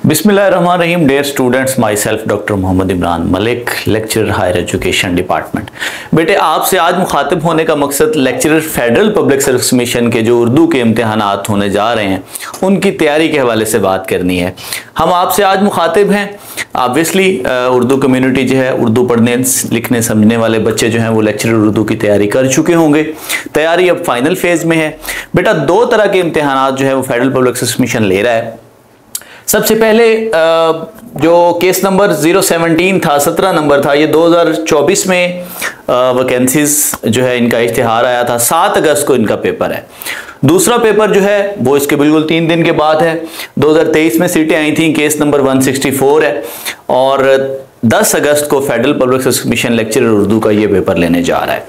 बिस्मिल्लाहिर्रहमानिर्रहीम। Dear students, myself doctor Mohammad Imran Malik, lecturer higher education department. बेटे, आपसे आज मुखातिब होने का मकसद lecturer federal public service commission के जो उर्दू के इम्तिहानात होने जा रहे हैं उनकी तैयारी के हवाले से बात करनी है। हम आपसे आज मुखातिब हैं। ऑब्वियसली उर्दू कम्युनिटी जो है, उर्दू पढ़ने लिखने समझने वाले बच्चे जो हैं वो लेक्चरर उर्दू की तैयारी कर चुके होंगे। तैयारी अब फाइनल फेज में है। बेटा, दो तरह के इम्तिहानात जो है वो फेडरल पब्लिक सर्विस कमीशन ले रहा है। सबसे पहले जो केस नंबर 017 था, 17 नंबर था, ये 2024 में वैकेंसीज जो है इनका इश्तिहार आया था। 7 अगस्त को इनका पेपर है। दूसरा पेपर जो है वो इसके बिल्कुल 3 दिन के बाद है। 2023 में सीटें आई थी, केस नंबर 164 है और 10 अगस्त को federal public service commission lecturer Urdu का ये पेपर लेने जा रहा है।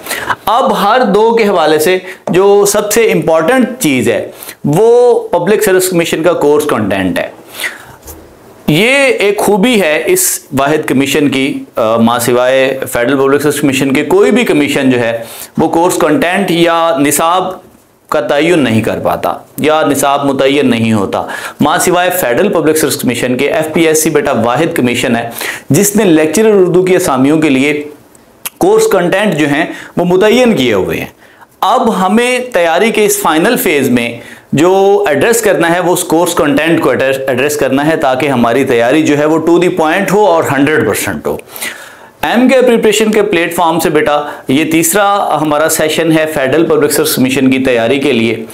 अब हर दो के हवाले से जो सबसे इंपॉर्टेंट चीज़ है वो पब्लिक सर्विस कमीशन का कोर्स कंटेंट है। ये एक खूबी है इस वाहिद कमीशन की, मां सिवाय फेडरल पब्लिक सर्विस कमीशन के कोई भी कमीशन जो है वो कोर्स कंटेंट या निसाब का तयन नहीं कर पाता या निसाब मुतय्यन नहीं होता। मां सिवाय फेडरल पब्लिक सर्विस कमीशन के FPSC बेटा वाहिद कमीशन है जिसने लेक्चरर उर्दू की असामियों के लिए कोर्स कंटेंट जो हैं वो मुतय्यन किए हुए हैं। अब हमें तैयारी के इस फाइनल फेज में जो एड्रेस करना है वो उस कोर्स कंटेंट को एड्रेस करना है ताकि हमारी तैयारी जो है वो टू द पॉइंट हो और 100% हो। MK प्रिपरेशन के प्लेटफॉर्म से बेटा ये तीसरा हमारा सेशन है फेडरल पब्लिक सर्विस कमीशन की तैयारी के लिए।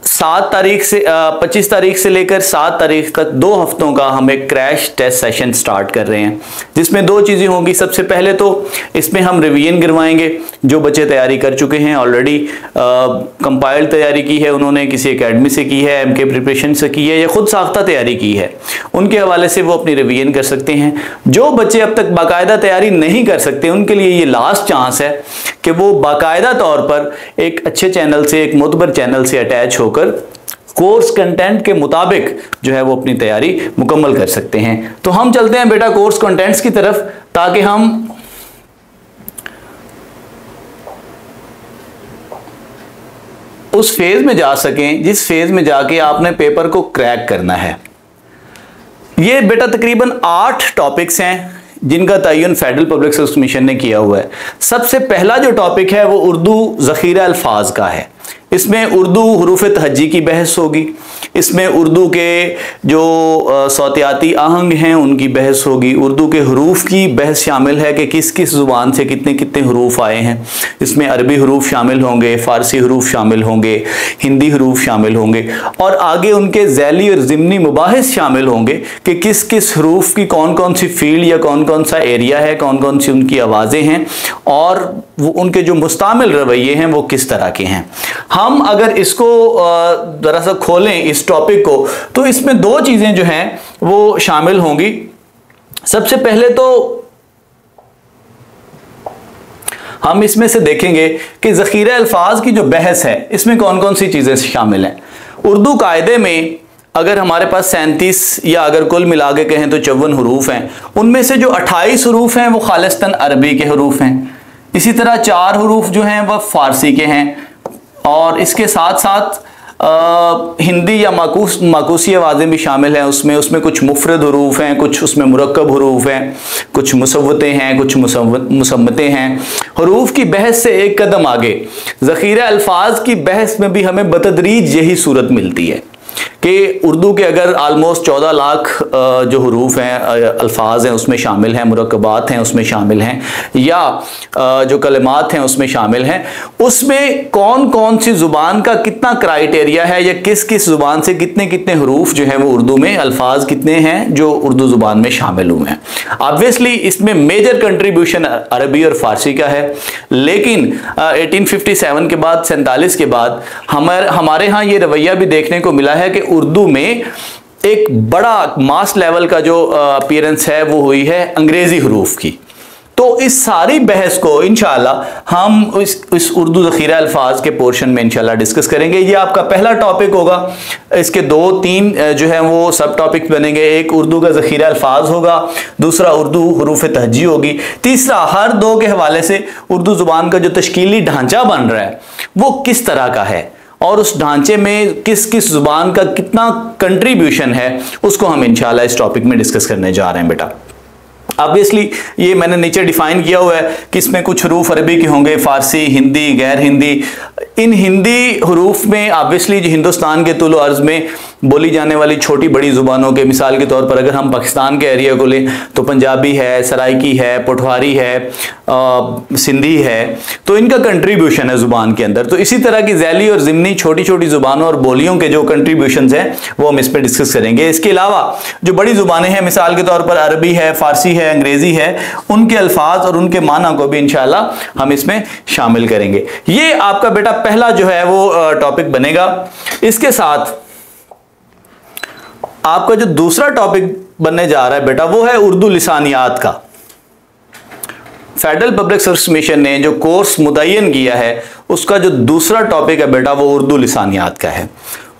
25 तारीख से लेकर 7 तारीख तक 2 हफ्तों का हम एक क्रैश टेस्ट सेशन स्टार्ट कर रहे हैं जिसमें 2 चीज़ें होंगी। सबसे पहले तो इसमें हम रिवीजन करवाएंगे। जो बच्चे तैयारी कर चुके हैं ऑलरेडी, कंपाइल्ड तैयारी की है उन्होंने, किसी एकेडमी से की है, MK प्रिपरेशन से की है या खुद साख्ता तैयारी की है, उनके हवाले से वो अपनी रिवीजन कर सकते हैं। जो बच्चे अब तक बाकायदा तैयारी नहीं कर सकते उनके लिए ये लास्ट चांस है कि वो बाकायदा तौर पर एक अच्छे चैनल से, एक मोतबर चैनल से अटैच होकर कोर्स कंटेंट के मुताबिक जो है वो अपनी तैयारी मुकम्मल कर सकते हैं। तो हम चलते हैं बेटा कोर्स कंटेंट्स की तरफ ताकि हम उस फेज में जा सकें जिस फेज में जाके आपने पेपर को क्रैक करना है। ये बेटा तकरीबन 8 टॉपिक्स हैं जिनका तयन फेडरल पब्लिक सर्विस कमीशन ने किया हुआ है। सबसे पहला जो टॉपिक है वो उर्दू ज़ख़ीरा अल्फाज का है। इसमें उर्दू हुरूफ तहज्जी की बहस होगी। इसमें उर्दू के जो सौतियाती आहंग हैं उनकी बहस होगी। उर्दू के हरूफ की बहस शामिल है कि किस किस ज़ुबान से कितने कितने हरूफ आए हैं। इसमें अरबी हरूफ शामिल होंगे, फ़ारसी हरूफ शामिल होंगे, हिंदी हरूफ शामिल होंगे और आगे उनके ज़ैली और ज़िमनी मुबाहिस शामिल होंगे कि किस किस हरूफ की कौन कौन सी फील्ड या कौन कौन सा एरिया है, कौन कौन सी उनकी आवाज़ें हैं और वो उनके जो मुस्तामिल रवैये हैं वो किस तरह के हैं। हम अगर इसको जरा सा खोलें इस टॉपिक को तो इसमें 2 चीजें जो हैं वो शामिल होंगी। सबसे पहले तो हम इसमें से देखेंगे कि ज़ख़ीरा अल्फाज की जो बहस है इसमें कौन कौन सी चीजें शामिल हैं। उर्दू कायदे में अगर हमारे पास 37 या अगर कुल मिला के कहें तो 54 हरूफ हैं, उनमें से जो 28 हरूफ हैं वो खालिस्तन अरबी के हरूफ हैं। इसी तरह 4 हरूफ जो हैं वह फ़ारसी के हैं और इसके साथ साथ हिंदी या माकूसी आवाज़ें भी शामिल हैं। उसमें कुछ मुफरद हरूफ हैं, कुछ उसमें मुरक्कब हरूफ हैं, कुछ मुसव्वतें हैं, कुछ मुसम्मतें हैं। हरूफ की बहस से एक कदम आगे ज़ख़ीरा अल्फाज की बहस में भी हमें बतदरीज यही सूरत मिलती है कि उर्दू के अगर आलमोस्ट 14 लाख जो हरूफ हैं, अल्फाज हैं उसमें शामिल हैं, मुरक्कबात हैं उसमें शामिल हैं या जो कलिमात हैं उसमें शामिल हैं, उसमें कौन कौन सी ज़ुबान का कितना क्राइटेरिया है या किस किस ज़ुबान से कितने कितने हरूफ जो हैं वो उर्दू में, अल्फाज कितने हैं जो उर्दू ज़ुबान में शामिल हुए हैं। ऑब्वियसली इसमें मेजर कंट्रीब्यूशन अरबी और फ़ारसी का है, लेकिन 1857 के बाद 47 के बाद हमारे यहाँ ये रवैया भी देखने को मिला है कि उर्दू में एक बड़ा मास लेवल का जो अपीयरेंस है वो हुई है अंग्रेजी हरूफ की। तो इस सारी बहस को इंशाल्लाह हम इस उर्दू ज़ख़ीरा अल्फाज के पोर्शन में इंशाल्लाह डिस्कस करेंगे। ये आपका पहला टॉपिक होगा। इसके 2-3 जो है वो सब टॉपिक बनेंगे। एक उर्दू का ज़ख़ीरा अल्फाज होगा, दूसरा उर्दू हुरूफ तहज्जी होगी, तीसरा हर 2 के हवाले से उर्दू ज़ुबान का जो तश्कीली ढांचा बन रहा है वो किस तरह का है और उस ढांचे में किस किस जुबान का कितना कंट्रीब्यूशन है, उसको हम इंशाल्लाह इस टॉपिक में डिस्कस करने जा रहे हैं बेटा। ऑब्वियसली ये मैंने नीचे डिफाइन किया हुआ है कि इसमें कुछ हरूफ अरबी के होंगे, फारसी, हिंदी, गैर हिंदी। इन हिंदी हरूफ में ऑब्वियसली जो हिंदुस्तान के तुल अर्ज में बोली जाने वाली छोटी बड़ी ज़ुबानों के, मिसाल के तौर पर अगर हम पाकिस्तान के एरिया को लें तो पंजाबी है, सराइकी है, पोठवारी है, सिंधी है, तो इनका कंट्रीब्यूशन है ज़ुबान के अंदर। तो इसी तरह की ज़ैली और ज़िमनी छोटी छोटी ज़ुबानों और बोलियों के जो कंट्रीब्यूशन हैं वो हम इस पर डिस्कस करेंगे। इसके अलावा जो बड़ी ज़ुबानें हैं, मिसाल के तौर पर अरबी है, फ़ारसी है, अंग्रेज़ी है, उनके अल्फाज और उनके माना को भी इंशाल्लाह हम इसमें शामिल करेंगे। ये आपका बेटा पहला जो है वो टॉपिक बनेगा। इसके साथ आपका जो दूसरा टॉपिक बनने जा रहा है बेटा वो है उर्दू लिसानियात का। फेडरल पब्लिक सर्विस कमीशन ने जो कोर्स मुतय्यन किया है उसका जो दूसरा टॉपिक है बेटा वो उर्दू लिसानियात का है।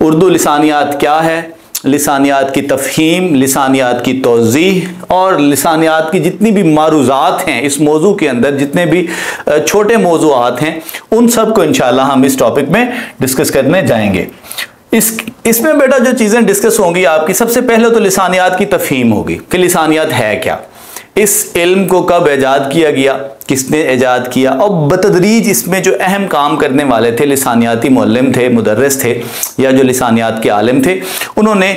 उर्दू लिसानियात क्या है? लिसानियात की तफहीम, लिसानियात की तौज़ीह और लिसानियात की जितनी भी मारूज़ात हैं इस मौजू के अंदर, जितने भी छोटे मौजूआत हैं, उन सब को इंशाल्लाह हम इस टॉपिक में डिस्कस करने जाएंगे। इसमें बेटा जो चीज़ें डिस्कस होंगी आपकी, सबसे पहले तो लिसानियात की तफहीम होगी कि लिसानियात है क्या, इस इल्म को कब ईजाद किया गया, किसने ईजाद किया, और बतदरीज इसमें जो अहम काम करने वाले थे, लिसानियाती मुअल्लिम थे, मुदर्रिस थे या जो लिसानियात के आलिम थे, उन्होंने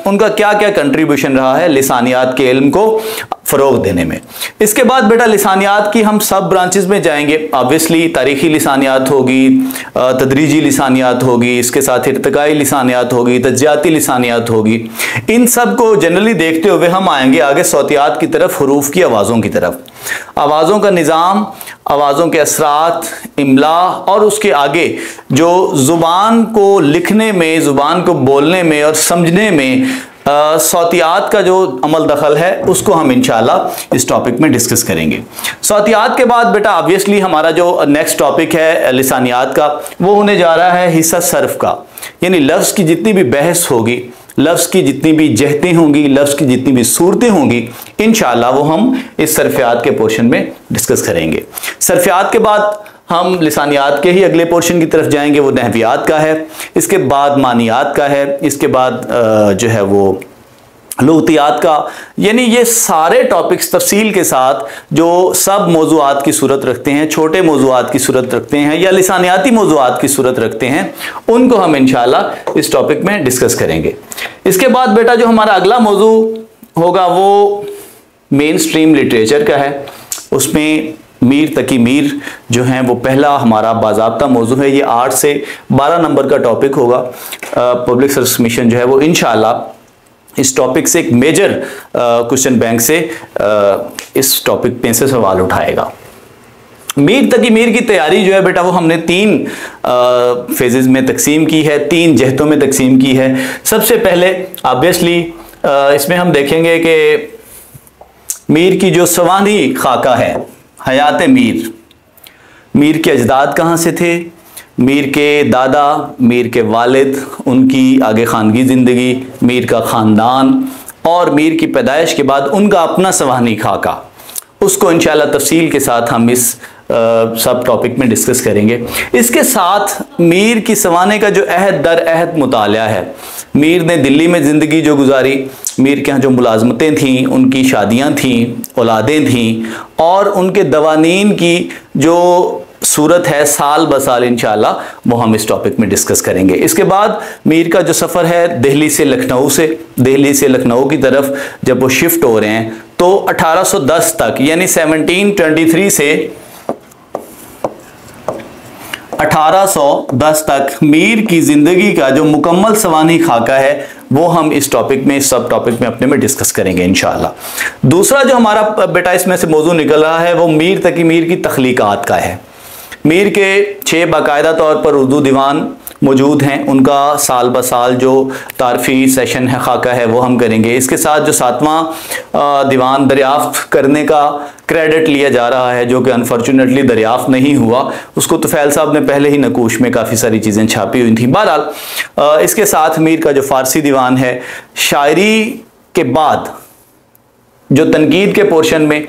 उनका क्या क्या कंट्रीब्यूशन रहा है लिसानियात के इल्म को फ़रोग देने में। इसके बाद बेटा लिसानियात की हम सब ब्रांचेस में जाएंगे। ऑब्वियसली तारीख़ी लिसानियात होगी, तदरीजी लिसानियात होगी, इसके साथ इर्तिकाई लिसानियात होगी, तज्जियाती लिसानियात होगी। इन सब को जनरली देखते हुए हम आएंगे आगे सौतियात की तरफ, हरूफ की आवाज़ों की तरफ। आवाज़ों का निज़ाम, आवाज़ों के असरात, इमला और उसके आगे जो ज़ुबान को लिखने में, ज़ुबान को बोलने में और समझने में सौतियात का जो अमल दखल है उसको हम इंशाल्लाह इस टॉपिक में डिस्कस करेंगे। सौतियात के बाद बेटा ऑब्वियसली हमारा जो नेक्स्ट टॉपिक है लिसानियात का वो होने जा रहा है हिस्सा सर्फ का, यानी लफ्ज़ की जितनी भी बहस होगी, लफ्ज़ की जितनी भी जहतें होंगी, लफ्ज़ की जितनी भी सूरतें होंगी, इंशाल्लाह वो हम इस सर्फियात के पोर्शन में डिस्कस करेंगे। सर्फियात के बाद हम लिसानियात के ही अगले पोर्शन की तरफ जाएंगे, वो नहवियात का है। इसके बाद मानियात का है। इसके बाद जो है वो लुग़तियात का। यानी ये सारे टॉपिक्स तफसील के साथ जो सब मौज़ूआत की सूरत रखते हैं, छोटे मौज़ूआत की सूरत रखते हैं या लिसानियाती मौज़ूआत की सूरत रखते हैं, उनको हम इंशाल्लाह इस टॉपिक में डिस्कस करेंगे। इसके बाद बेटा जो हमारा अगला मौजू होगा वो मेन स्ट्रीम लिटरेचर का है। उसमें मीर तकी मीर जो हैं वो पहला हमारा बाज़ाब्ता मौजू है। ये 8 से 12 नंबर का टॉपिक होगा। पब्लिक सर्विस कमीशन जो है वो इंशाल्लाह इस टॉपिक से एक मेजर क्वेश्चन बैंक से इस टॉपिक पे से सवाल उठाएगा। मीर तकी मीर की तैयारी जो है बेटा वो हमने 3 फेजेस में तकसीम की है, 3 जहतों में तकसीम की है। सबसे पहले ऑब्वियसली इसमें हम देखेंगे कि मीर की जो सवानी खाका है, हयात मीर, मीर के अजदाद कहाँ से थे, मीर के दादा, मीर के वालिद, उनकी आगे खानगी ज़िंदगी, मीर का ख़ानदान और मीर की पैदाइश के बाद उनका अपना सवानी खाका, उसको इंशाल्लाह तफसील के साथ हम इस सब टॉपिक में डिस्कस करेंगे। इसके साथ मीर की सवाने का जो अहद दर अहद मुतालिया है, मीर ने दिल्ली में ज़िंदगी जो गुजारी, मीर के यहाँ जो मुलाजमतें थीं, उनकी शादियाँ थीं, औलादें थीं और उनके दवानीन की जो सूरत है साल ब साल इंशाल्लाह वो हम इस टॉपिक में डिस्कस करेंगे। इसके बाद मीर का जो सफ़र है दिल्ली से लखनऊ की तरफ जब वो शिफ्ट हो रहे हैं तो 1810 तक यानी 1723 से 1810 तक मीर की ज़िंदगी का जो मुकम्मल सवानी खाका है वो हम इस टॉपिक में, इस सब टॉपिक में अपने में डिस्कस करेंगे इंशाल्लाह। दूसरा जो हमारा बेटा इसमें से मौजू निकल रहा है वो मीर तकी मीर की तख्लीकात का है। मीर के 6 बाकायदा तौर पर उर्दू दीवान मौजूद हैं, उनका साल ब साल जो तारफ़ी सेशन है खाका है वो हम करेंगे। इसके साथ जो 7वां दीवान दरियाफ़्त करने का क्रेडिट लिया जा रहा है जो कि अनफॉर्चुनेटली दरियाफ़्त नहीं हुआ, उसको तुफ़ैल साहब ने पहले ही नकूश में काफ़ी सारी चीज़ें छापी हुई थी। बहरहाल इसके साथ मीर का जो फ़ारसी दीवान है, शायरी के बाद जो तनकीद के पोर्शन में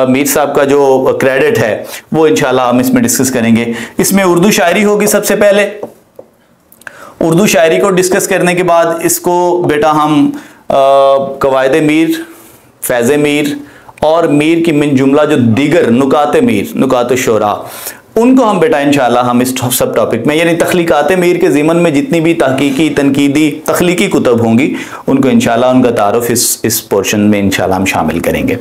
मीर साहब का जो क्रेडिट है वो इंशाल्लाह हम इसमें डिस्कस करेंगे। इसमें उर्दू शायरी होगी सबसे पहले, उर्दू शायरी को डिस्कस करने के बाद इसको बेटा हम कवायद मीर, फैज़ मीर और मीर की मिन जुमला जो दीगर नुकात मीर, नुकात शोरा, उनको हम बेटा इंशाल्लाह हम इस सब टॉपिक में यानी तख्लीकात मीर के ज़िमन में जितनी भी तहकीकी, तनकीदी, तख्लीकी कुतब होंगी उनको इंशाल्लाह उनका तारुफ इस पोर्शन में इंशाल्लाह हम शामिल करेंगे।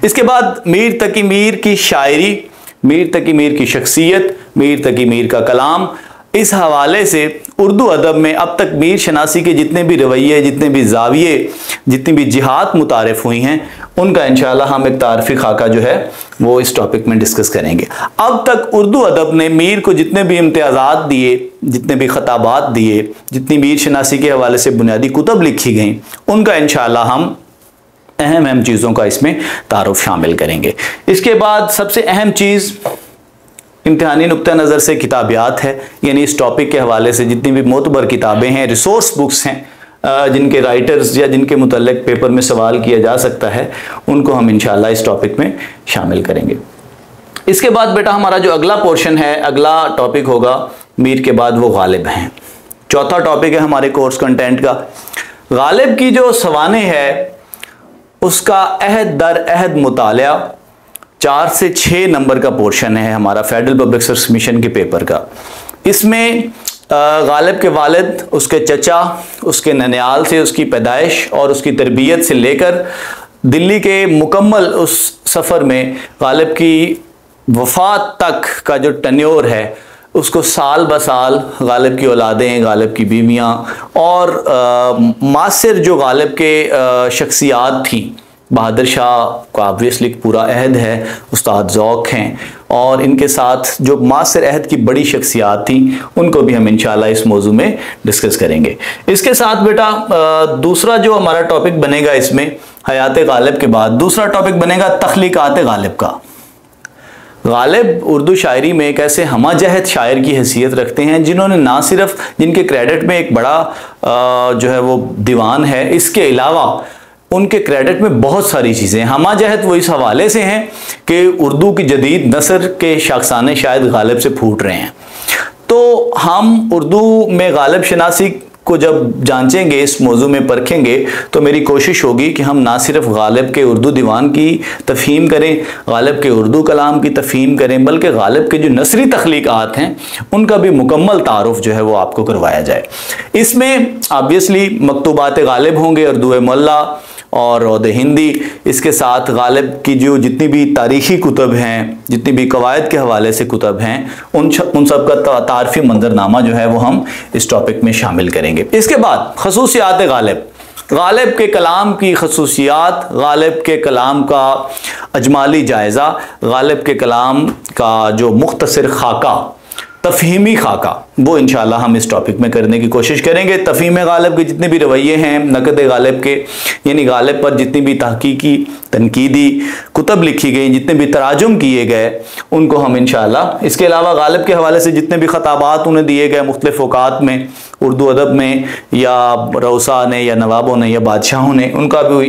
इसके बाद मीर तकी मीर की शायरी, मीर तकी मीर की शख्सियत, मीर तकी मीर का कलाम, इस हवाले से उर्दू अदब में अब तक मीर शनासी के जितने भी रवैये, जितने भी जाविये, जितनी भी जिहात मुतारिफ हुई हैं उनका इंशाल्लाह हम एक तारफ़ी खाका जो है वो इस टॉपिक में डिस्कस करेंगे। अब तक उर्दू अदब ने मीर को जितने भी इम्तियाज़ात दिए, जितने भी खताबात दिए, जितनी मीर शनासी के हवाले से बुनियादी कुतब लिखी गई, उनका इंशाल्लाह हम अहम चीज़ों का इसमें तारुफ शामिल करेंगे। इसके बाद सबसे अहम चीज़ इम्तिहानी नुक्ता नज़र से किताबियात है, यानी इस टॉपिक के हवाले से जितनी भी मोतबर किताबें हैं, रिसोर्स बुक्स हैं, जिनके राइटर्स या जिनके मुतल्लिक पेपर में सवाल किया जा सकता है, उनको हम इंशाल्लाह इस टॉपिक में शामिल करेंगे। इसके बाद बेटा हमारा जो अगला पोर्शन है, अगला टॉपिक होगा मीर के बाद वो गालिब हैं। चौथा टॉपिक है हमारे कोर्स कंटेंट का। गालिब की जो सवाने है उसका अहद दर अहद मुतालिया 4 से 6 नंबर का पोर्शन है हमारा फेडरल पब्लिक सर्विस कमीशन के पेपर का। इसमें गालिब के वालिद, उसके चचा, उसके ननियाल से उसकी पैदाइश और उसकी तरबियत से लेकर दिल्ली के मुकम्मल उस सफ़र में गालिब की वफ़ात तक का जो टन्योर है उसको साल ब साल गालिब की औलादें, गालिब की बीवियाँ और मासिर जो गालिब के शख्सियात थी, बहादुर शाह का ऑब्वियसली पूरा अहद है, उस्ताद ज़ौक़ हैं और इनके साथ जो मासिर अहद की बड़ी शख्सियात थी उनको भी हम इंशाल्लाह इस मौजू में डिस्कस करेंगे। इसके साथ बेटा दूसरा जो हमारा टॉपिक बनेगा इसमें हयात गालिब के बाद दूसरा टॉपिक बनेगा तख्लीकात गालिब का। गालिब उर्दू शायरी में एक ऐसे हमाजहत शायर की हैसियत रखते हैं जिन्होंने ना सिर्फ, जिनके क्रेडिट में एक बड़ा जो है वो दीवान है, इसके अलावा उनके क्रेडिट में बहुत सारी चीज़ें। हमाजहत वो इस हवाले से हैं कि उर्दू की जदीद नसर के शाखसाने शायद गालिब से फूट रहे हैं। तो हम उर्दू में गालिब शनासी को जब जांचेंगे, इस मौजू में परखेंगे, तो मेरी कोशिश होगी कि हम ना सिर्फ गालिब के उर्दू दीवान की तफ़हीम करें, गालिब के उर्दू कलाम की तफ़हीम करें, बल्कि गालिब के जो नसरी तख्लीकात हैं उनका भी मुकम्मल तारुफ जो है वो आपको करवाया जाए। इसमें ऑब्वियसली मकतूबात गालिब होंगे, उर्दू मुअल्ला और रौद हिंदी। इसके साथ गालिब की जो जितनी भी तारीख़ी कुतब हैं, जितनी भी कवायद के हवाले से कुतब हैं, उन सब का तारफ़ी मंजरनामा जो है वो हम इस टॉपिक में शामिल करेंगे। इसके बाद खसूसियात गालिब, गालिब के कलाम की खसूसियात, गालिब के कलाम का अजमाली जायज़ा, गालिब के कलाम का जो मुख्तसर खाका, तफ़हीमी खाका, वो इंशाल्लाह हम इस टॉपिक में करने की कोशिश करेंगे। तफ़हीम गालिब के जितने भी रवैये हैं, नक़द गालिब के, यानी गालिब पर जितनी भी तहकीकी, तनकीदी कुतब लिखी गई, जितने भी तराजुम किए गए, उनको हम इंशाल्लाह, इसके अलावा गालिब के हवाले से जितने भी ख़ताबात उन्हें दिए गए मुख्तलिफ़ औक़ात में, उर्दू अदब में या रऊसा ने या नवाबों ने या बादशाहों ने, उनका भी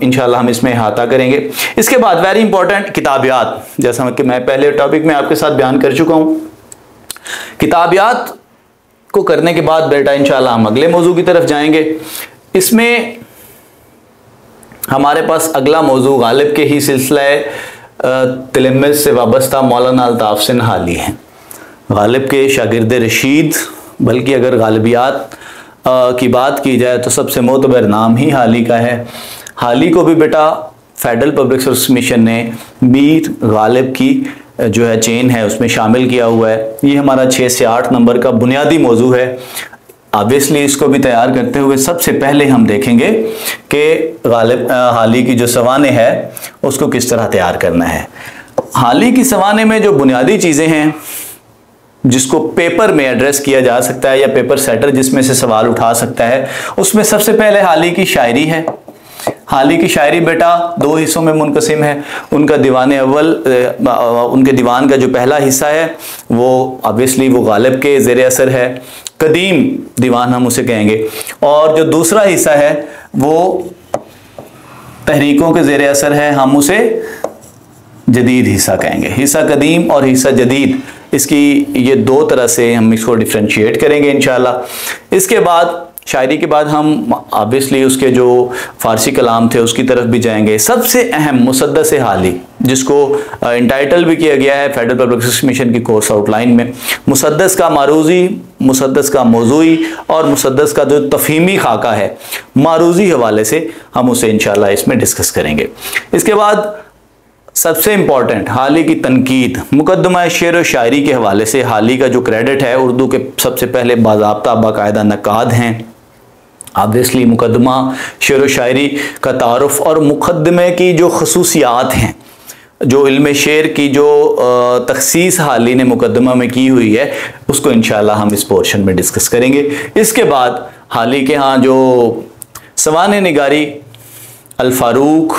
इंशाल्लाह हम इसमें अहाता करेंगे। इसके बाद वेरी इंपॉर्टेंट किताबियात, जैसा कि मैं पहले टॉपिक में आपके साथ बयान कर चुका हूँ। किताबियात को करने के बाद बेटा इंशाल्लाह हम अगले मौजू की तरफ जाएंगे। इसमें हमारे पास अगला मौजू गालिब के ही सिलसिला तिलमिज़ से वाबस्ता मौलाना अल्ताफ़ सिंह हाली हैं, गालिब के शागिर्द रशीद। बल्कि अगर गालिबियात की बात की जाए तो सबसे मोतबर नाम ही हाली का है। हाली को भी बेटा फेडरल पब्लिक सर्विस कमीशन ने मीर गालिब की जो है चेन है उसमें शामिल किया हुआ है। ये हमारा 6 से 8 नंबर का बुनियादी मौजू है। ऑब्वियसली इसको भी तैयार करते हुए सबसे पहले हम देखेंगे कि गालिब हाली की जो सवाने है उसको किस तरह तैयार करना है। हाली की सवाने में जो बुनियादी चीज़ें हैं जिसको पेपर में एड्रेस किया जा सकता है या पेपर सेटर जिसमें से सवाल उठा सकता है, उसमें सबसे पहले हाली की शायरी है। हाली की शायरी बेटा 2 हिस्सों में मुनक़सिम है। उनका दीवान अव्वल, उनके दीवान का जो पहला हिस्सा है वो ऑब्वियसली वो गालिब के ज़ेर असर है, कदीम दीवान हम उसे कहेंगे। और जो दूसरा हिस्सा है वो तहरीकों के ज़ेर असर है, हम उसे जदीद हिस्सा कहेंगे। हिस्सा कदीम और हिस्सा जदीद, इसकी ये दो तरह से हम इसको डिफ्रेंशिएट करेंगे इंशाल्लाह। इसके बाद शायरी के बाद हम ऑब्वियसली उसके जो फ़ारसी कलाम थे उसकी तरफ भी जाएंगे। सबसे अहम मुसद्दस हाली, जिसको इंटाइटल भी किया गया है फेडरल पब्लिक सर्विस कमीशन की कोर्स आउटलाइन में, मुसद्दस का मारूजी, मुसद्दस का मौजूई और मुसद्दस का जो तफहीमी खाका है मारूजी हवाले से हम उसे इंशाल्लाह इसमें डिस्कस करेंगे। इसके बाद सबसे इम्पॉर्टेंट हाली की तनकीद, मुकदमा शेर व शायरी के हवाले से हाली का जो क्रेडिट है, उर्दू के सबसे पहले बाज़ाब्ता बाकायदा नक़ाद हैं। ऑब्वियसली मुकदमा शेर व शायरी का तारुफ और मुकदमे की जो खसूसियात हैं, जो इल्म शेर की जो तखसीस हाली ने मुकदमा में की हुई है, उसको इंशाल्लाह हम इस पोर्शन में डिस्कस करेंगे। इसके बाद हाली के यहाँ जो सवाने निगारी अल फारूक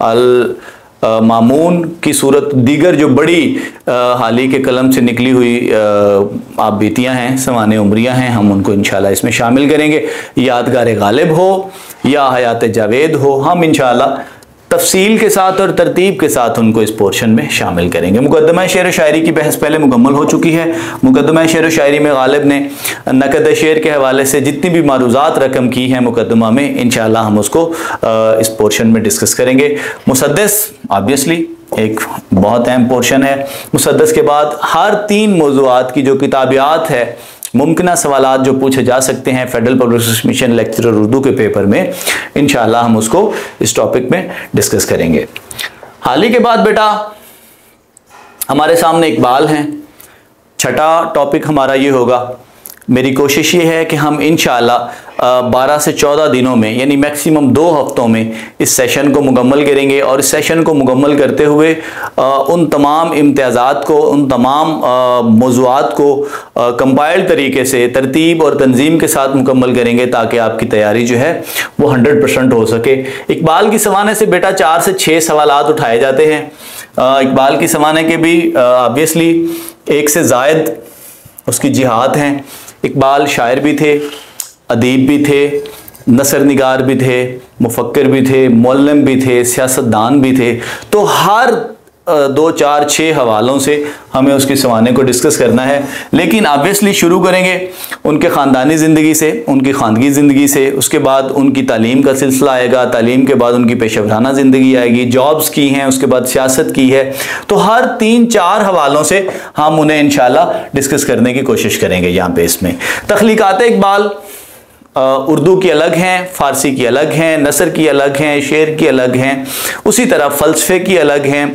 अल मामून की सूरत, दीगर जो बड़ी हाली के कलम से निकली हुई आप बीतियाँ हैं, सवाने उमरियाँ हैं, हम उनको इंशाल्लाह इसमें शामिल करेंगे। यादगार गालिब हो या हयात जावेद हो, हम इंशाल्लाह तफसील के साथ और तरतीब के साथ उनको इस पोर्शन में शामिल करेंगे। मुकदमा शेर व शायरी की बहस पहले मुकम्मल हो चुकी है। मुकदमा शेर व शायरी में गालिब ने नकद शेर के हवाले से जितनी भी मारूज़ात रकम की हैं मुकदमा में, इंशाल्लाह हम उसको इस पोर्शन में डिस्कस करेंगे। मुसद्दस ऑब्वियसली एक बहुत अहम पोर्शन है। मुसद्दस के बाद हर 3 मौज़ूआत की जो किताबियात है, मुमकिन सवालात जो पूछे जा सकते हैं federal public service commission lecturer Urdu के पेपर में, इंशाल्लाह हम उसको इस टॉपिक में डिस्कस करेंगे। हाली के बाद बेटा हमारे सामने इकबाल हैं। छठा टॉपिक हमारा ये होगा। मेरी कोशिश ये है कि हम इंशाल्लाह 12 से 14 दिनों में, यानी मैक्सिमम 2 हफ्तों में इस सेशन को मुकम्मल करेंगे और इस सेशन को मुकम्मल करते हुए उन तमाम इम्तियाज़ात को, उन तमाम मौज़ूआत को कंपाइल्ड तरीके से तरतीब और तंजीम के साथ मुकम्मल करेंगे, ताकि आपकी तैयारी जो है वो 100% हो सके। इकबाल की सवाने से बेटा 4 से 6 सवालात उठाए जाते हैं। इकबाल की सवाने के भी ऑब्वियसली 1 से ज़ायद उसकी जिहाद हैं। इकबाल शायर भी थे, अदीब भी थे, नसर निगार भी थे, मुफक्किर भी थे, मुअल्लिम भी थे, सियासतदान भी थे। तो हर 2, 4, 6 हवालों से हमें उसकी सवाने को डिस्कस करना है। लेकिन ऑब्वियसली शुरू करेंगे उनके ख़ानदानी ज़िंदगी से, उनकी ख़ानगी ज़िंदगी से, उसके बाद उनकी तालीम का सिलसिला आएगा, तालीम के बाद उनकी पेशेवराना ज़िंदगी आएगी, जॉब्स की हैं, उसके बाद सियासत की है। तो हर 3-4 हवालों से हम उन्हें इंशाल्लाह डिस्कस करने की कोशिश करेंगे। यहाँ पे इसमें तख्लीकात इकबाल उर्दू की अलग हैं, फ़ारसी की अलग हैं, नसर की अलग हैं, शेर की अलग हैं, उसी तरह फ़लसफ़े की अलग हैं,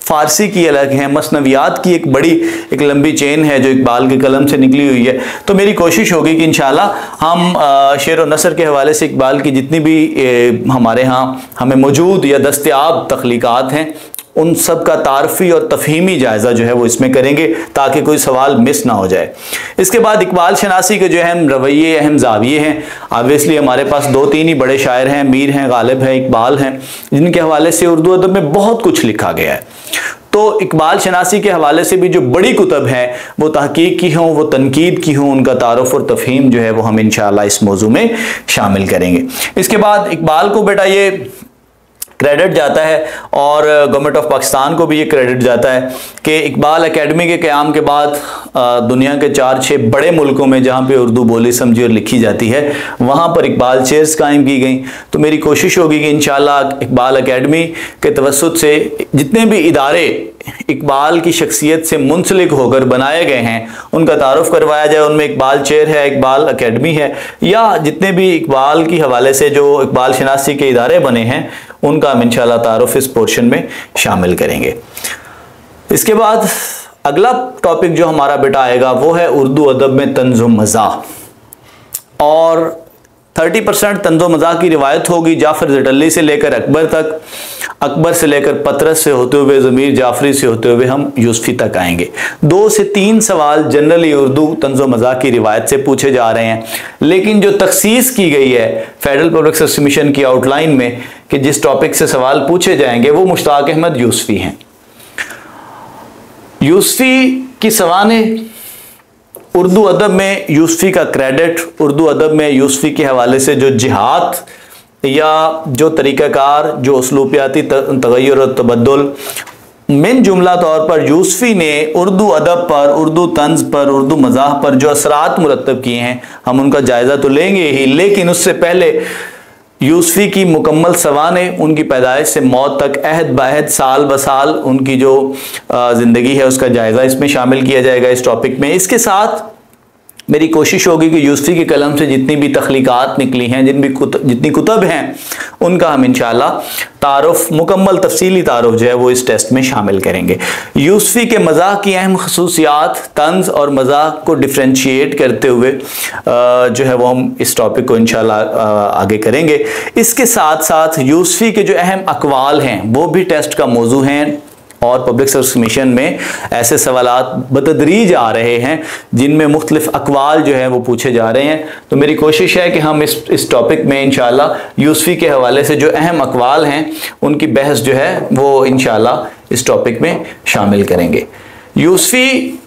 फ़ारसी की अलग हैं, मसनवियात की एक लंबी चेन है जो इकबाल के कलम से निकली हुई है। तो मेरी कोशिश होगी कि इंशाल्लाह हम शेर व नसर के हवाले से इकबाल की जितनी भी हमारे यहाँ हमें मौजूद या दस्तयाब तख्लीकात हैं, उन सब का तारफ़ी और तफ़हीमी जायज़ा जो है वो इसमें करेंगे, ताकि कोई सवाल मिस ना हो जाए। इसके बाद इकबाल शनासी के जो अहम रवैये, अहम ज़ाविये हैं, ऑब्वियसली हमारे पास 2-3 ही बड़े शायर हैं, मीर हैं, गालिब हैं, इकबाल हैं, जिनके हवाले से उर्दू अदब में बहुत कुछ लिखा गया है। तो इकबाल शनासी के हवाले से भी जो बड़ी कुतब हैं, वो तहकीक की हों, वो तनकीद की हों, उनका तारुफ और तफ़हीम जो है वो हम इंशाअल्लाह इस मौजू में शामिल करेंगे। इसके बाद इकबाल को बेटा ये क्रेडिट जाता है और गवर्नमेंट ऑफ पाकिस्तान को भी ये क्रेडिट जाता है कि इकबाल एकेडमी के क़याम के बाद दुनिया के 4-6 बड़े मुल्कों में जहाँ पे उर्दू बोली समझी और लिखी जाती है, वहाँ पर इकबाल चेयर्स कायम की गई। तो मेरी कोशिश होगी कि इंशाल्लाह इकबाल एकेडमी के तवस्सुत से जितने भी इदारे इकबाल की शख्सियत से मुंसलिक होकर बनाए गए हैं, उनका तारुफ करवाया जाए। उनमें इकबाल चेयर है, इकबाल एकेडमी है, या जितने भी इकबाल की हवाले से जो इकबाल शनासी के इदारे बने हैं, उनका हम इंशाल्लाह तारुफ इस पोर्शन में शामिल करेंगे। इसके बाद अगला टॉपिक जो हमारा बेटा आएगा वो है उर्दू अदब में तंज़ व मज़ाह, और 30% तंज़ व मज़ाह की रिवायत होगी जाफ़र ज़टल्ली से लेकर अकबर तक, अकबर से लेकर पतरस से होते हुए ज़मीर जाफरी से होते हुए हम यूसुफ़ी तक आएंगे। 2 से 3 सवाल जनरली उर्दू तंज़ व मज़ाह की रिवायत से पूछे जा रहे हैं, लेकिन जो तखसीस की गई है फेडरल पब्लिक सर्विस कमीशन की आउटलाइन में कि जिस टॉपिक से सवाल पूछे जाएंगे, वो मुश्ताक अहमद यूसुफ़ी हैं। यूसुफ़ी की सवाने उर्दू अदब में यूसुफ़ी का क्रेडिट, उर्दू अदब में यूसुफ़ी के हवाले से जो जिहाद या जो तरीक़ाकार, जो उसलूबियाती तग़य्युर और तबद्दुल, मिन जुमला तौर पर यूसुफी ने उर्दू अदब पर, उर्दू तंज पर, उर्दू मज़ाह पर जो असरात मुरत्तब किए हैं, हम उनका जायज़ा तो लेंगे ही, लेकिन उससे पहले यूसुफी की मुकम्मल सवाने, उनकी पैदाइश से मौत तक अहद बाहद साल ब साल उनकी जो ज़िंदगी है उसका जायज़ा इसमें शामिल किया जाएगा इस टॉपिक में। इसके साथ मेरी कोशिश होगी कि यूसुफी के कलम से जितनी भी तख्लीक़ात निकली हैं, जितनी कुतब हैं, उनका हम इंशाअल्लाह तारुफ, मुकम्मल तफसीली तारुफ जो है वो इस टेस्ट में शामिल करेंगे। यूसुफी के मज़ाह की अहम खसूसियात, तंज और मज़ाह को डिफ्रेंशिएट करते हुए जो है वो हम इस टॉपिक को इंशाअल्लाह आगे करेंगे। इसके साथ साथ यूसुफी के जो अहम अक़वाल हैं वो भी टेस्ट का मौजू हैं, और पब्लिक सर्विस कमीशन में ऐसे सवालात बतदरीज आ रहे हैं जिनमें मुख्तलिफ अक़वाल जो है वो पूछे जा रहे हैं। तो मेरी कोशिश है कि हम इस टॉपिक में इंशाअल्लाह यूसुफी के हवाले से जो अहम अक़वाल हैं उनकी बहस जो है वो इंशाअल्लाह इस टॉपिक में शामिल करेंगे। यूसुफी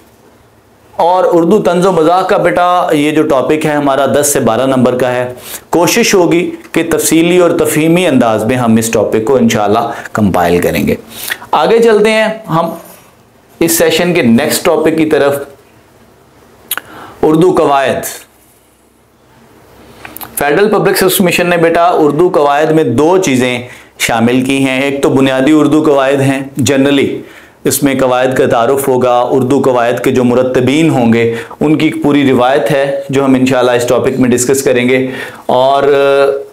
और उर्दू तंज़ो मज़ाह का बेटा ये जो टॉपिक है हमारा 10 से 12 नंबर का है। कोशिश होगी कि तफसीली और तफ़हीमी अंदाज में हम इस टॉपिक को इंशाअल्लाह कंपाइल करेंगे। आगे चलते हैं हम इस सेशन के नेक्स्ट टॉपिक की तरफ, उर्दू कवायद। फेडरल पब्लिक सर्विस कमीशन ने बेटा उर्दू कवायद में 2 चीज़ें शामिल की हैं। एक तो बुनियादी उर्दू कवायद हैं, जनरली इसमें कवायद का तारुफ होगा, उर्दू कवायद के जो मुरत्तबीन होंगे उनकी पूरी रिवायत है जो हम इंशाअल्लाह इस टॉपिक में डिस्कस करेंगे। और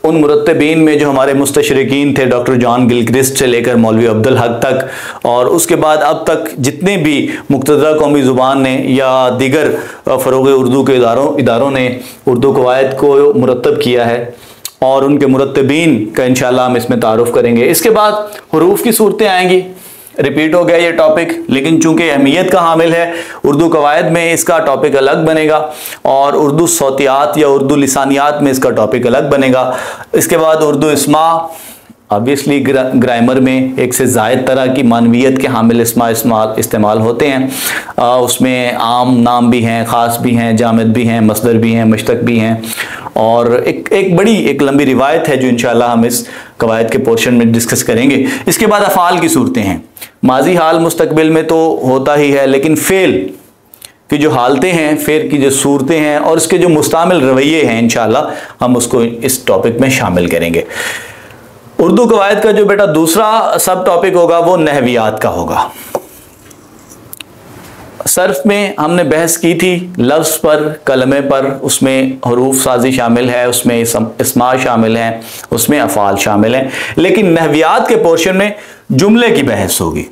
उन मुरत्तबीन में जो हमारे मुस्तशरिकीन थे, डॉक्टर जॉन गिलक्रिस्ट से लेकर मौलवी अब्दुल हक तक, और उसके बाद अब तक जितने भी मुक़तदा कौमी ज़ुबान ने या दीगर फ़रोग़ उर्दू के इदारों ने उर्दू कवायद को मुरत्तब किया है और उनके मुरत्तबीन का इंशाअल्लाह हम इसमें तारुफ करेंगे। इसके बाद हुरूफ की सूरतें आएंगी। रिपीट हो गया ये टॉपिक, लेकिन चूंकि अहमियत का हामिल है उर्दू कवायद में इसका टॉपिक अलग बनेगा, और उर्दू सौतियात या उर्दू लिसानियात में इसका टॉपिक अलग बनेगा। इसके बाद उर्दू इस्मा, ऑब्वियसली ग्रामर में एक से ज़ायद तरह की मानवियत के हामिल इस्मा इस्तेमाल होते हैं। उसमें आम नाम भी हैं, ख़ास भी हैं, जामिद भी हैं, मसदर भी हैं, मुश्तक भी हैं, और एक लंबी रिवायत है जो इंशाअल्लाह हम इस कवायद के पोर्शन में डिस्कस करेंगे। इसके बाद अफ़ाल की सूरतें हैं। माजी हाल मुस्तकबिल में तो होता ही है, लेकिन फ़ेल की जो हालतें हैं, फ़ेल की जो सूरतें हैं और उसके जो मुस्तामिल रवैये हैं, इंशाअल्लाह हम उसको इस टॉपिक में शामिल करेंगे। उर्दू कवायद का जो बेटा दूसरा सब टॉपिक होगा वो नहवियात का होगा। सर्फ में हमने बहस की थी लफ्ज़ पर, कलमे पर, उसमें हुरूफ साजी शामिल है, उसमें इस्मा शामिल है, उसमें अफ़ाल शामिल हैं। लेकिन नहवियात के पोर्शन में जुमले की बहस होगी।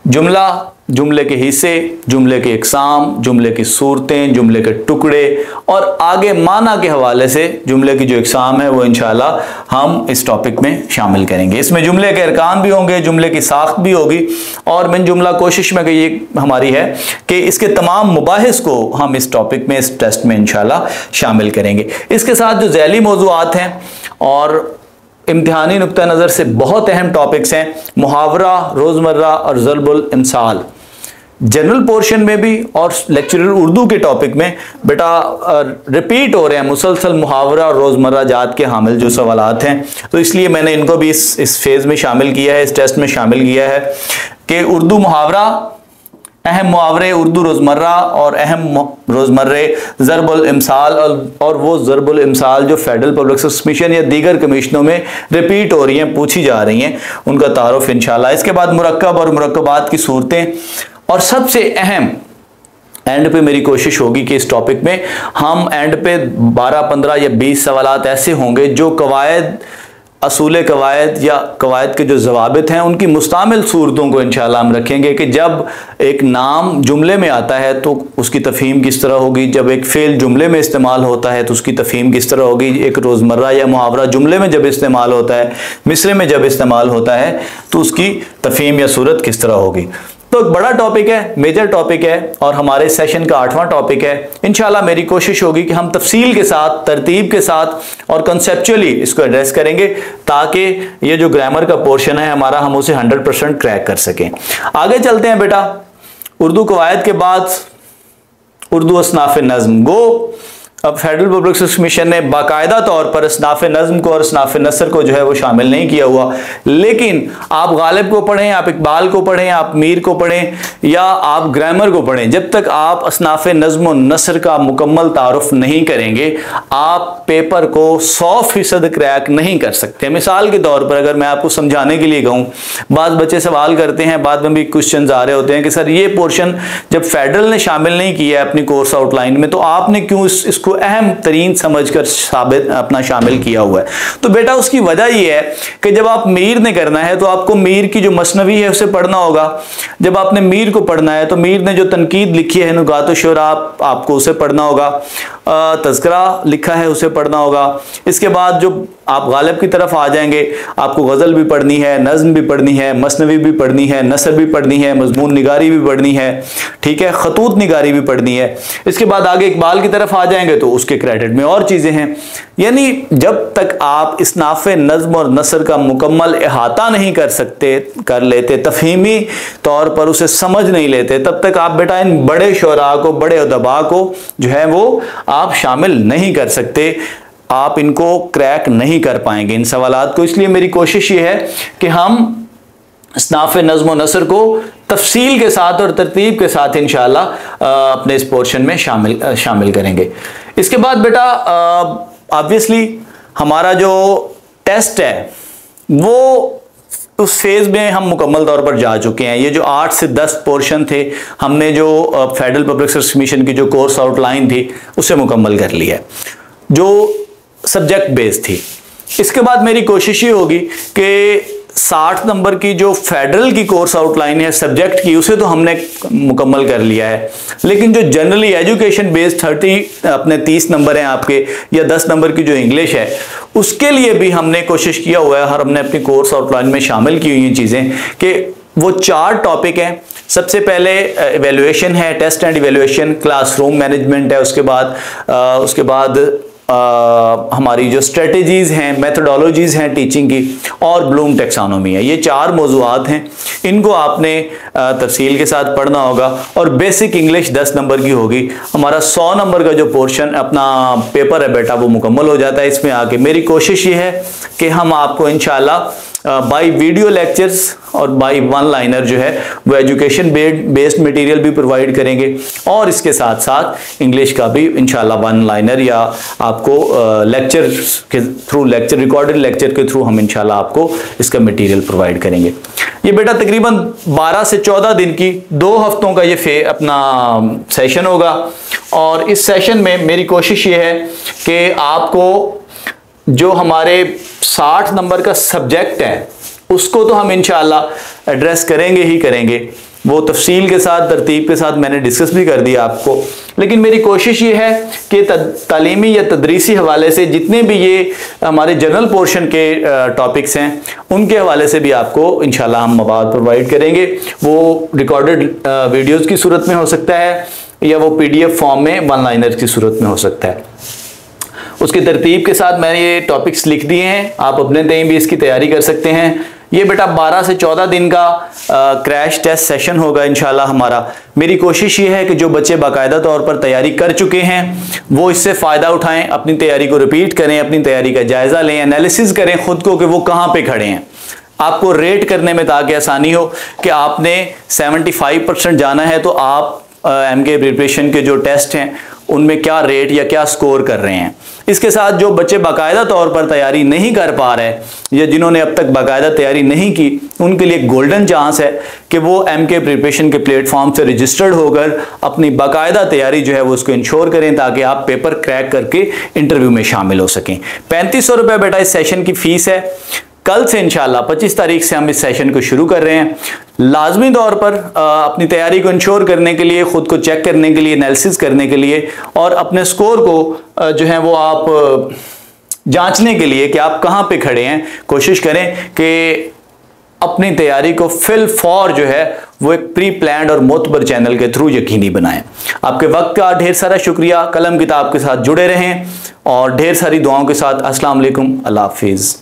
जुमला, जुमले के हिस्से, जुमले के इकसाम, जुमले की सूरतें, जुमले के टुकड़े, और आगे माना के हवाले से जुमले की जो इकसाम है वो इंशाअल्लाह हम इस टॉपिक में शामिल करेंगे। इसमें जुमले के अरकान भी होंगे, जुमले की साख्त भी होगी, और मिन जुमला कोशिश में ये हमारी है कि इसके तमाम मुबाहिस को हम इस टॉपिक में, इस टेस्ट में इंशाअल्लाह शामिल करेंगे। इसके साथ जो ज़ैली मौज़ूआत हैं और इम्तिहानी नुक्ता नज़र से बहुत अहम टॉपिक्स हैं, मुहावरा, रोज़मर्रा और ज़रबुल इमसाल। जनरल पोर्शन में भी और लेक्चरर उर्दू के टॉपिक में बेटा रिपीट हो रहे हैं मुसलसल मुहावरा और रोज़मर्रा जात के हामिल जो सवालात हैं, तो इसलिए मैंने इनको भी इस फेज़ में शामिल किया है, इस टेस्ट में शामिल किया है कि उर्दू मुहावरा, अहम मुहावरे उर्दू रोज़मर्रा और अहम रोज़मर्रे ज़रबुल इमसाल, और वो ज़रबुल इमसाल जो फेडरल पब्लिक सर्विस कमीशन या दीगर कमीशनों में रिपीट हो रही हैं, पूछी जा रही हैं, उनका तारुफ इंशाअल्लाह। इसके बाद मुरक्कब और मुरक्कबात की सूरतें, और सबसे अहम एंड पे मेरी कोशिश होगी कि इस टॉपिक में हम एंड पे 12, 15 या 20 सवालात ऐसे होंगे जो कवायद, असूल कवायद या कवायद के जो ज़वाबित हैं उनकी मुस्तामिल सूरतों को इंशाअल्लाह हम रखेंगे कि जब एक नाम जुमले में आता है तो उसकी तफ़हीम किस तरह होगी, जब एक फ़ेल जुमले में इस्तेमाल होता है तो उसकी तफ़हीम किस तरह होगी, एक रोज़मर्रा या मुहावरा जुमले में जब इस्तेमाल होता है, मिसरे में जब इस्तेमाल होता है तो उसकी तफ़हीम या सूरत किस तरह होगी। तो एक बड़ा टॉपिक है, मेजर टॉपिक है, और हमारे सेशन का 8वां टॉपिक है। इंशाल्लाह मेरी कोशिश होगी कि हम तफसील के साथ, तरतीब के साथ और कंसेप्चुअली इसको एड्रेस करेंगे ताकि ये जो ग्रामर का पोर्शन है हमारा, हम उसे 100% क्रैक कर सकें। आगे चलते हैं बेटा, उर्दू कवायद के बाद उर्दू असनाफ़ नज़्म। गो अब फेडरल पब्लिक सर्विस कमीशन ने बाकायदा तौर पर असनाफ नज़्म को और असनाफ नसर को जो है वो शामिल नहीं किया हुआ, लेकिन आप गालिब को पढ़ें, आप इकबाल को पढ़ें, आप मीर को पढ़ें या आप ग्रामर को पढ़ें, जब तक आप असनाफ नज़्म और नसर का मुकम्मल तारुफ नहीं करेंगे आप पेपर को 100% क्रैक नहीं कर सकते। मिसाल के तौर पर अगर मैं आपको समझाने के लिए कहूँ, बाद बच्चे सवाल करते हैं, बाद में भी क्वेश्चन आ रहे होते हैं कि सर ये पोर्शन जब फेडरल ने शामिल नहीं किया है अपनी कोर्स आउटलाइन में तो आपने क्यों इसको अहम तरीन समझकर साबित अपना शामिल किया हुआ है। तो बेटा उसकी वजह यह है कि जब आप मीर ने करना है तो आपको मीर की जो मसनवी है उसे पढ़ना होगा। जब आपने मीर को पढ़ना है तो मीर ने जो तनकीद लिखी है नुकात शुरा आपको उसे पढ़ना होगा, तज़किरा लिखा है उसे पढ़ना होगा। इसके बाद जो आप गालिब की तरफ आ जाएंगे, आपको गज़ल भी पढ़नी है, नज़्म भी पढ़नी है, मसनवी भी पढ़नी है, नसर भी पढ़नी है, मजमून निगारी भी पढ़नी है, ठीक है, खतूत निगारी भी पढ़नी है। इसके बाद आगे इकबाल की तरफ आ जाएंगे तो उसके क्रेडिट में और चीज़ें हैं। यानी जब तक आप इसनाफ नज़्म और नसर का मुकम्मल अहाता नहीं कर लेते, तफहीमी तौर पर उसे समझ नहीं लेते, तब तक आप बेटा इन बड़े शोरा को, बड़े अदबा को जो है वो आप शामिल नहीं कर सकते, आप इनको क्रैक नहीं कर पाएंगे इन सवालात को। इसलिए मेरी कोशिश ये है कि हम इसनाफ नज़्म और नसर को तफसील के साथ और तरतीब के साथ इंशाअल्लाह अपने इस पोर्शन में शामिल करेंगे। इसके बाद बेटा ऑब्वियसली हमारा जो टेस्ट है वो उस फेज़ में हम मुकम्मल तौर पर जा चुके हैं। ये जो 8 से 10 पोर्शन थे हमने जो फेडरल पब्लिक सर्विस कमीशन की जो कोर्स आउटलाइन थी उसे मुकम्मल कर लिया है जो सब्जेक्ट बेस्ड थी। इसके बाद मेरी कोशिश ये होगी कि 60 नंबर की जो फेडरल की कोर्स आउटलाइन है सब्जेक्ट की उसे तो हमने मुकम्मल कर लिया है, लेकिन जो जनरली एजुकेशन बेस्ड 30 नंबर हैं आपके या 10 नंबर की जो इंग्लिश है उसके लिए भी हमने कोशिश किया हुआ है और हमने अपनी कोर्स आउटलाइन में शामिल की हुई चीज़ें कि वो 4 टॉपिक हैं। सबसे पहले इवेल्युएशन है, test and evaluation, classroom management है, उसके बाद हमारी जो स्ट्रेटजीज़ हैं, मेथोडोलॉजीज़ हैं टीचिंग की, और ब्लूम टेक्सोनॉमी है। ये 4 मौज़ूआत हैं, इनको आपने तफसील के साथ पढ़ना होगा। और बेसिक इंग्लिश 10 नंबर की होगी। हमारा 100 नंबर का जो पोर्शन अपना पेपर है बेटा वो मुकम्मल हो जाता है इसमें आके। मेरी कोशिश ये है कि हम आपको इंशाल्लाह बाई वीडियो लेक्चर्स और बाई वन लाइनर जो है वो एजुकेशन बेस्ड मटेरियल भी प्रोवाइड करेंगे और इसके साथ साथ इंग्लिश का भी इंशाल्लाह वन लाइनर या आपको लेक्चर के थ्रू, रिकॉर्डेड लेक्चर के थ्रू हम इंशाल्लाह आपको इसका मटेरियल प्रोवाइड करेंगे। ये बेटा तकरीबन 12 से 14 दिन की 2 हफ्तों का ये अपना सेशन होगा और इस सेशन में मेरी कोशिश ये है कि आपको जो हमारे 60 नंबर का सब्जेक्ट है उसको तो हम इंशाल्लाह एड्रेस करेंगे ही करेंगे, वो तफसील के साथ तरतीब के साथ मैंने डिस्कस भी कर दिया आपको। लेकिन मेरी कोशिश ये है कि तालीमी या तदरीसी हवाले से जितने भी ये हमारे जनरल पोर्शन के टॉपिक्स हैं उनके हवाले से भी आपको इंशाल्लाह हम मवाद प्रोवाइड करेंगे। वो रिकॉर्डेड वीडियोज़ की सूरत में हो सकता है या वो PDF फॉर्म में वन लाइनर की सूरत में हो सकता है। उसकी तरतीब के साथ मैंने ये टॉपिक्स लिख दिए हैं, आप अपने तय भी इसकी तैयारी कर सकते हैं। ये बेटा 12 से 14 दिन का क्रैश टेस्ट सेशन होगा इंशाल्लाह हमारा। मेरी कोशिश ये है कि जो बच्चे बाकायदा तौर पर तैयारी कर चुके हैं वो इससे फ़ायदा उठाएं, अपनी तैयारी को रिपीट करें, अपनी तैयारी का जायज़ा लें, एनालिसिस करें खुद को कि वो कहाँ पे खड़े हैं, आपको रेट करने में ताकि आसानी हो कि आपने 75% जाना है तो आप MK प्रिपरेशन के जो टेस्ट हैं उनमें क्या रेट या क्या स्कोर कर रहे हैं। इसके साथ जो बच्चे बाकायदा तौर पर तैयारी नहीं कर पा रहे या जिन्होंने अब तक बाकायदा तैयारी नहीं की उनके लिए गोल्डन चांस है कि वो MK प्रिपरेशन के प्लेटफॉर्म से रजिस्टर्ड होकर अपनी बाकायदा तैयारी जो है वो उसको इंश्योर करें ताकि आप पेपर क्रैक करके इंटरव्यू में शामिल हो सकें। 3500 रुपये बेटा इस सेशन की फ़ीस है। कल से इंशाल्लाह 25 तारीख से हम इस सेशन को शुरू कर रहे हैं। लाजमी तौर पर अपनी तैयारी को इंश्योर करने के लिए, ख़ुद को चेक करने के लिए, एनालिसिस करने के लिए और अपने स्कोर को जो है वो आप जांचने के लिए कि आप कहाँ पे खड़े हैं, कोशिश करें कि अपनी तैयारी को फिल फॉर जो है वो एक प्री प्लान्ड और मोतबर चैनल के थ्रू यकीनी बनाएं। आपके वक्त का ढेर सारा शुक्रिया। कलम किताब के साथ जुड़े रहें और ढेर सारी दुआओं के साथ। अस्सलाम वालेकुम, अल्लाह हाफिज़।